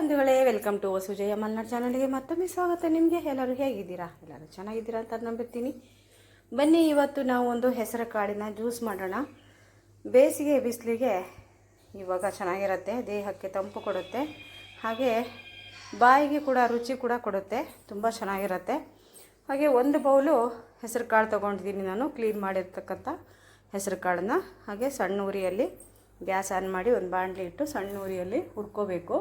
ಬಂಧುಗಳೇ, welcome to Sujaya Malnad ಚಾನಲ್ಗೆ ಮತ್ತೊಮ್ಮೆ ಸ್ವಾಗತ. ನಿಮಗೆ ಎಲ್ಲರೂ ಹೇಗಿದ್ದೀರಾ? ಎಲ್ಲರೂ ಚೆನ್ನಾಗಿದ್ದೀರಾ ಅಂತ ನಂಬುತ್ತೀನಿ. ಬನ್ನಿ, ಇವತ್ತು ನಾವು ಒಂದು ಹೆಸರು ಕಾಳಿನ ಜ್ಯೂಸ್ ಮಾಡೋಣ. ಬೇಸಿಗೆ ಬಿಸಿಲಿಗೆ ಇವಾಗ ಚೆನ್ನಾಗಿರುತ್ತೆ, ದೇಹಕ್ಕೆ ತಂಪು ಕೊಡುತ್ತೆ, ಹಾಗೆ ಬಾಯಿಗೆ ಕೂಡ ರುಚಿ ಕೂಡ ಕೊಡುತ್ತೆ, ತುಂಬ ಚೆನ್ನಾಗಿರುತ್ತೆ. ಹಾಗೆ ಒಂದು ಬೌಲು ಹೆಸರು ಕಾಳು ತೊಗೊಂಡಿದ್ದೀನಿ ನಾನು, ಕ್ಲೀನ್ ಮಾಡಿರ್ತಕ್ಕಂಥ ಹೆಸರು ಕಾಳನ್ನ. ಹಾಗೆ ಸಣ್ಣ ಉರಿಯಲ್ಲಿ ಗ್ಯಾಸ್ ಆನ್ ಮಾಡಿ ಒಂದು ಬಾಣಲಿ ಇಟ್ಟು ಸಣ್ಣ ಉರಿಯಲ್ಲಿ ಹುರ್ಕೋಬೇಕು.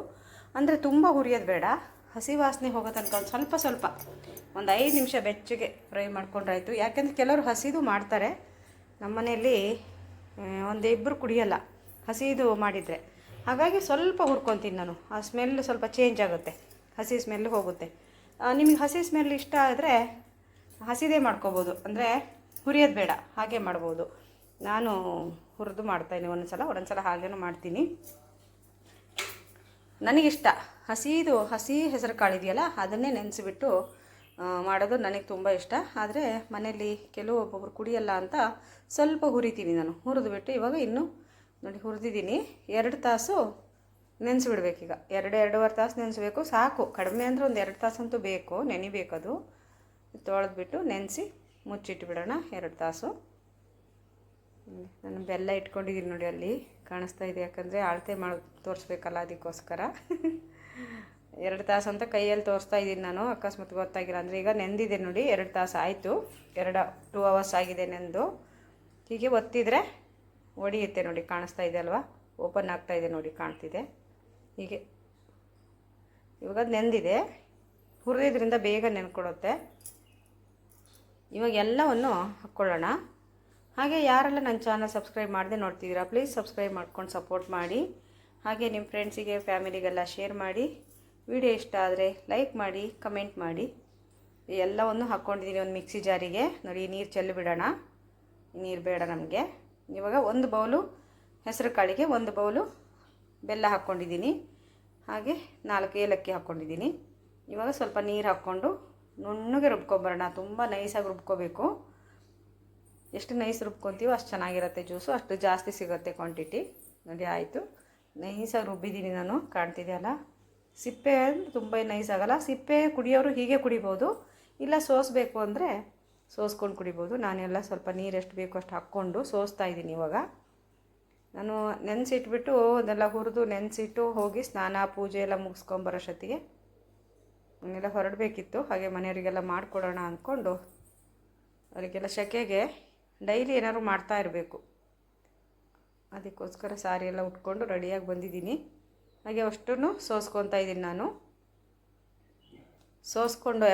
ಅಂದರೆ ತುಂಬ ಹುರಿಯೋದು ಬೇಡ, ಹಸಿ ವಾಸನೆ ಹೋಗೋ ತನಕ ಒಂದು ಸ್ವಲ್ಪ ಒಂದು 5 ನಿಮಿಷ ಬೆಚ್ಚಗೆ ಫ್ರೈ ಮಾಡ್ಕೊಂಡ್ರಾಯ್ತು. ಯಾಕೆಂದರೆ ಕೆಲವರು ಹಸಿದು ಮಾಡ್ತಾರೆ, ನಮ್ಮ ಮನೆಯಲ್ಲಿ ಇಬ್ಬರು ಕುಡಿಯೋಲ್ಲ ಹಸಿದು ಮಾಡಿದರೆ, ಹಾಗಾಗಿ ಸ್ವಲ್ಪ ಹುರ್ಕೊತೀನಿ ನಾನು. ಆ ಸ್ಮೆಲ್ ಸ್ವಲ್ಪ ಚೇಂಜ್ ಆಗುತ್ತೆ, ಹಸಿ ಸ್ಮೆಲ್ ಹೋಗುತ್ತೆ. ನಿಮಗೆ ಹಸಿ ಸ್ಮೆಲ್ ಇಷ್ಟ ಆದರೆ ಹಸಿದೇ ಮಾಡ್ಕೋಬೋದು, ಅಂದರೆ ಹುರಿಯೋದು ಬೇಡ, ಹಾಗೆ ಮಾಡ್ಬೋದು. ನಾನು ಹುರಿದು ಮಾಡ್ತಾಯಿದ್ದೀನಿ ಒಂದೊಂದು ಸಲ ಹಾಗೇನೂ ಮಾಡ್ತೀನಿ. ನನಗಿಷ್ಟ ಹಸಿ ಹೆಸರು ಕಾಳಿದೆಯಲ್ಲ ಅದನ್ನೇ ನೆನೆಸಿಬಿಟ್ಟು ಮಾಡೋದು ನನಗೆ ತುಂಬ ಇಷ್ಟ. ಆದರೆ ಮನೆಯಲ್ಲಿ ಒಬ್ಬೊಬ್ರು ಕುಡಿಯಲ್ಲ ಅಂತ ಸ್ವಲ್ಪ ಹುರಿತೀನಿ ನಾನು. ಹುರಿದುಬಿಟ್ಟು ಇವಾಗ ಇನ್ನೂ ನೋಡಿ ಹುರಿದಿದ್ದೀನಿ. 2 ತಾಸು ನೆನೆಸಿಬಿಡ್ಬೇಕೀಗ, 2-2.5 ತಾಸು ನೆನೆಸ್ಬೇಕು ಸಾಕು. ಕಡಿಮೆ ಅಂದರೆ ಒಂದು 2 ತಾಸಂತೂ ಬೇಕು, ನೆನಿಬೇಕದು. ತೊಳೆದ್ಬಿಟ್ಟು ನೆನೆಸಿ ಮುಚ್ಚಿಟ್ಬಿಡೋಣ 2 ತಾಸು. ನಾನು ಬೆಲ್ಲ ಇಟ್ಕೊಂಡಿದ್ದೀನಿ ನೋಡಿ, ಅಲ್ಲಿ ಕಾಣಿಸ್ತಾ ಇದೆ, ಯಾಕಂದರೆ ಅಳತೆ ಮಾಡಿ ತೋರಿಸ್ಬೇಕಲ್ಲ ಅದಕ್ಕೋಸ್ಕರ. 2 ತಾಸು ಅಂತ ಕೈಯಲ್ಲಿ ತೋರಿಸ್ತಾ ಇದ್ದೀನಿ ನಾನು, ಅಕಸ್ಮಾತ್ ಗೊತ್ತಾಗಿಲ್ಲ ಅಂದರೆ. ಈಗ ನೆಂದಿದೆ ನೋಡಿ, 2 ತಾಸು ಆಯಿತು, 2 ಅವರ್ಸ್ ಆಗಿದೆ ನೆಂದು. ಹೀಗೆ ಒತ್ತಿದರೆ ಒಡೆಯುತ್ತೆ ನೋಡಿ, ಕಾಣಿಸ್ತಾ ಇದೆ ಅಲ್ವಾ, ಓಪನ್ ಆಗ್ತಾ ಇದೆ ನೋಡಿ, ಕಾಣ್ತಿದೆ ಹೀಗೆ. ಇವಾಗ ನೆಂದಿದೆ, ಹುರಿದ್ರಿಂದ ಬೇಗ ನೆನ್ಕೊಡುತ್ತೆ. ಇವಾಗ ಎಲ್ಲವನ್ನು ಹಾಕ್ಕೊಳ್ಳೋಣ. ಹಾಗೆ ಯಾರೆಲ್ಲ ನನ್ನ ಚಾನಲ್ ಸಬ್ಸ್ಕ್ರೈಬ್ ಮಾಡದೆ ನೋಡ್ತಿದ್ದೀರಾ, ಪ್ಲೀಸ್ ಸಬ್ಸ್ಕ್ರೈಬ್ ಮಾಡ್ಕೊಂಡು ಸಪೋರ್ಟ್ ಮಾಡಿ. ಹಾಗೆ ನಿಮ್ಮ ಫ್ರೆಂಡ್ಸಿಗೆ ಫ್ಯಾಮಿಲಿಗೆಲ್ಲ ಶೇರ್ ಮಾಡಿ. ವಿಡಿಯೋ ಇಷ್ಟ ಆದರೆ ಲೈಕ್ ಮಾಡಿ, ಕಮೆಂಟ್ ಮಾಡಿ. ಎಲ್ಲವನ್ನು ಹಾಕ್ಕೊಂಡಿದ್ದೀನಿ ಒಂದು ಮಿಕ್ಸಿ ಜಾರಿಗೆ ನೋಡಿ. ನೀರು ಚೆಲ್ಲಿಬಿಡೋಣ, ನೀರು ಬೇಡ ನಮಗೆ. ಇವಾಗ 1 ಬೌಲು ಹೆಸರು ಕಾಳಿಗೆ 1 ಬೌಲು ಬೆಲ್ಲ ಹಾಕ್ಕೊಂಡಿದ್ದೀನಿ, ಹಾಗೆ 4 ಏಲಕ್ಕಿ ಹಾಕ್ಕೊಂಡಿದ್ದೀನಿ. ಇವಾಗ ಸ್ವಲ್ಪ ನೀರು ಹಾಕ್ಕೊಂಡು ನುಣ್ಣಗೆ ರುಬ್ಕೊಂಬರೋಣ. ತುಂಬ ನೈಸಾಗಿ ರುಬ್ಕೋಬೇಕು. ಎಷ್ಟು ನೈಸ್ ರುಬ್ಕೊತೀವೋ ಅಷ್ಟು ಚೆನ್ನಾಗಿರುತ್ತೆ ಜ್ಯೂಸು, ಅಷ್ಟು ಜಾಸ್ತಿ ಸಿಗುತ್ತೆ ಕ್ವಾಂಟಿಟಿ. ನೋಡಿ ಆಯಿತು, ನೈಸಾಗಿ ರುಬ್ಬಿದ್ದೀನಿ ನಾನು, ಕಾಣ್ತಿದೆ ಅಲ್ಲ. ಸಿಪ್ಪೆ ತುಂಬ ನೈಸ್ ಆಗೋಲ್ಲ. ಸಿಪ್ಪೆ ಕುಡಿಯೋರು ಹೀಗೆ ಕುಡಿಬೋದು, ಇಲ್ಲ ಸೋಸಬೇಕು ಅಂದರೆ ಸೋಸ್ಕೊಂಡು ಕುಡಿಬೋದು. ನಾನೆಲ್ಲ ಸ್ವಲ್ಪ ನೀರು ಎಷ್ಟು ಬೇಕೋ ಅಷ್ಟು ಹಾಕ್ಕೊಂಡು ಸೋಸ್ತಾ ಇದ್ದೀನಿ. ಇವಾಗ ನಾನು ನೆನೆಸಿಟ್ಬಿಟ್ಟು ಅದೆಲ್ಲ ಹುರಿದು ನೆನೆಸಿಟ್ಟು ಹೋಗಿ ಸ್ನಾನ ಪೂಜೆ ಎಲ್ಲ ಮುಗಿಸ್ಕೊಂಬರೋಷ್ಟೊತ್ತಿಗೆ ಅವನ್ನೆಲ್ಲ ಹೊರಡಬೇಕಿತ್ತು. ಹಾಗೆ ಮನೆಯವರಿಗೆಲ್ಲ ಮಾಡಿಕೊಡೋಣ ಅಂದ್ಕೊಂಡು, ಅವರಿಗೆಲ್ಲ ಸೆಕೆಗೆ ಡೈಲಿ ಏನಾದ್ರು ಮಾಡ್ತಾ ಇರಬೇಕು, ಅದಕ್ಕೋಸ್ಕರ ಸಾರಿ ಎಲ್ಲ ಉಟ್ಕೊಂಡು ರೆಡಿಯಾಗಿ ಬಂದಿದ್ದೀನಿ. ಹಾಗೆ ಅಷ್ಟನ್ನು ಸೋಸ್ಕೊತಾ ಇದ್ದೀನಿ ನಾನು. ಸೋಸ್ಕೊಂಡು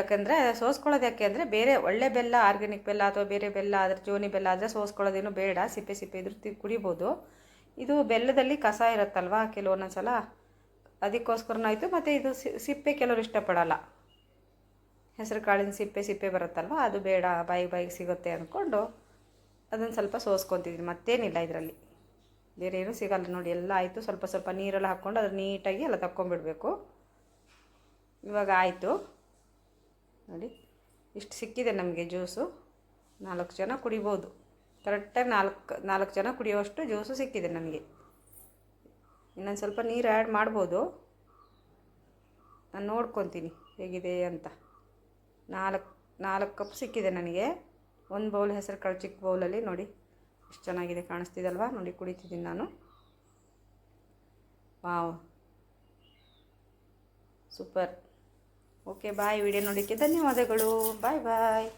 ಸೋಸ್ಕೊಳ್ಳೋದು ಯಾಕೆ ಅಂದರೆ, ಬೇರೆ ಒಳ್ಳೆ ಬೆಲ್ಲ, ಆರ್ಗ್ಯಾನಿಕ್ ಬೆಲ್ಲ ಅಥವಾ ಬೇರೆ ಬೆಲ್ಲ ಆದರೆ, ಜೋನಿ ಬೆಲ್ಲ ಆದರೆ ಸೋಸ್ಕೊಳ್ಳೋದೇನು ಬೇಡ, ಸಿಪ್ಪೆ ಇದ್ರ ಕುಡಿಬೋದು. ಇದು ಬೆಲ್ಲದಲ್ಲಿ ಕಸ ಇರುತ್ತಲ್ವ ಕೆಲವೊಂದೊಂದು ಸಲ, ಅದಕ್ಕೋಸ್ಕರನಾಯಿತು. ಮತ್ತು ಇದು ಸಿಪ್ಪೆ ಕೆಲವರು ಇಷ್ಟಪಡಲ್ಲ, ಹೆಸರು ಕಾಳಿನ ಸಿಪ್ಪೆ ಬರುತ್ತಲ್ವ, ಅದು ಬೇಡ, ಬಾಯಿಗೆ ಸಿಗುತ್ತೆ ಅಂದ್ಕೊಂಡು ಅದನ್ನು ಸ್ವಲ್ಪ ಸೋಸ್ಕೊತಿದ್ದೀನಿ. ಮತ್ತೇನಿಲ್ಲ ಇದರಲ್ಲಿ, ಬೇರೆ ಏನೂ ಸಿಗಲ್ಲ ನೋಡಿ. ಎಲ್ಲ ಆಯಿತು. ಸ್ವಲ್ಪ ನೀರೆಲ್ಲ ಹಾಕ್ಕೊಂಡು ಅದು ನೀಟಾಗಿ ಎಲ್ಲ ತಕ್ಕೊಂಬಿಡಬೇಕು. ಇವಾಗ ಆಯಿತು ನೋಡಿ, ಇಷ್ಟು ಸಿಕ್ಕಿದೆ ನಮಗೆ ಜ್ಯೂಸು. 4 ಜನ ಕುಡಿಬೋದು, ಕರೆಕ್ಟಾಗಿ 4 ಜನ ಕುಡಿಯೋಷ್ಟು ಜ್ಯೂಸು ಸಿಕ್ಕಿದೆ ನನಗೆ. ಇನ್ನೊಂದು ಸ್ವಲ್ಪ ನೀರು ಆ್ಯಡ್ ಮಾಡ್ಬೋದು, ನಾನು ನೋಡ್ಕೊತೀನಿ ಹೇಗಿದೆ ಅಂತ. 4 ಕಪ್ ಸಿಕ್ಕಿದೆ ನನಗೆ. 1 ಬೌಲ್ ಹೆಸರು ಕಾಳು ಚಿಕ್ಕ ಬೌಲಲ್ಲಿ ನೋಡಿ, ಎಷ್ಟು ಚೆನ್ನಾಗಿದೆ, ಕಾಣಿಸ್ತಿದಲ್ವಾ ನೋಡಿ, ಕುಡಿತಿದ್ದೀನಿ ನಾನು. Wow, super. Okay bye. Video ನೋಡೋಕ್ಕೆ ಧನ್ಯವಾದಗಳು. ಬಾಯ್ ಬಾಯ್.